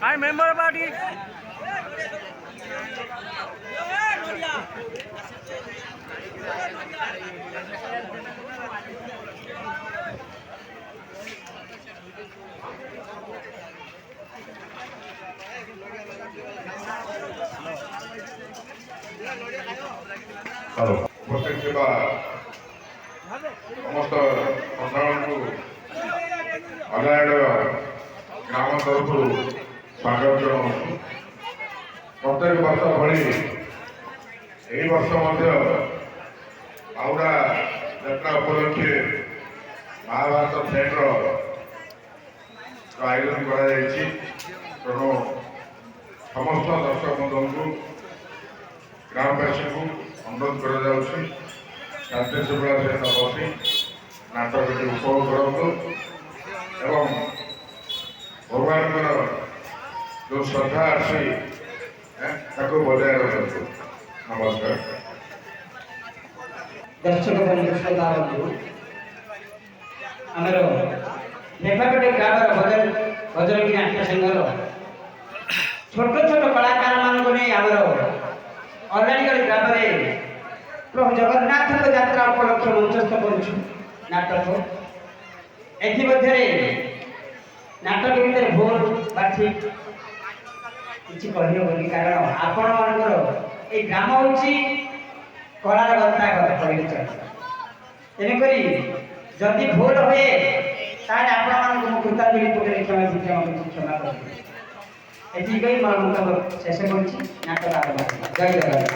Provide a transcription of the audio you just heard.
I member about it. উপস্থিত ଥିବା ସମସ୍ତ ଶ୍ରଦ୍ଧାଳୁଙ୍କୁ ଅଲରାଏଡ଼ ଗ୍ରାମ ତରଫରୁ ସ୍ୱାଗତ ଜଣାଉଛୁ। ପ୍ରତ୍ୟେକ ବର୍ଷ ଭଳି ଏହି ବର୍ଷ ମଧ୍ୟ ବାହୁଡ଼ା ଯାତ୍ରା ଉପଲକ୍ଷେ ମହାଭାରତ ଥିଏଟର ଆୟୋଜନ କରାଯାଇଛି। ତେଣୁ ସମସ୍ତ ଦର୍ଶକ ବନ୍ଧୁଙ୍କୁ ଗ୍ରାମବାସୀଙ୍କୁ ଅନୁରୋଧ କରାଯାଉଛି ଶାନ୍ତି ଶୃଙ୍ଖଳା ସହିତ ବସି ନାଟକଟି ଉପଭୋଗ କରନ୍ତୁ ଏବଂ ଭଗବାନଙ୍କର ଯେଉଁ ଶ୍ରଦ୍ଧା ଅଛି ତାକୁ ବଜାୟ ରଖନ୍ତୁ। ନମସ୍କାର। ଦର୍ଶକ ବନ୍ଧୁ ଶ୍ରୋତା ବନ୍ଧୁ ଆମର ନେପାପଟେ ଗ୍ରାମର ଭଜରଙ୍ଗୀ ନାଟ୍ୟ ସଂଘର ଛୋଟ ଛୋଟ କଳାକାରମାନଙ୍କୁ ନେଇ ଆମର ଅଲାଣିଗଡ଼ ଗ୍ରାମରେ ପ୍ରଭୁ ଜଗନ୍ନାଥଙ୍କ ଯାତ୍ରା ଉପଲକ୍ଷେ ମଞ୍ଚସ୍ଥ କରୁଛୁ ନାଟକ। ଏଥିମଧ୍ୟରେ ନାଟକ ଭିତରେ ଭୁଲ ବା ଠିକ୍ କିଛି କହିହେବନି, କାରଣ ଆପଣମାନଙ୍କର ଏଇ ଗ୍ରାମ ହେଉଛି କଳାର ଗନ୍ତାଘର କହିଲେ ଚଳେ। ତେଣୁକରି ଯଦି ଭୁଲ ହୁଏ ତାହେଲେ ଆପଣମାନଙ୍କୁ ମୁଁ କୃତାଞ୍ଜଳି ପୂର୍ବରେ କ୍ଷମା କରିବି। ଏତିକି କହି ମୋର ମନ୍ତବ୍ୟ ଶେଷ କରୁଛି। ନାଟକ ଆରମ୍ଭ। ଜୟ ଜଗନ୍ନାଥ।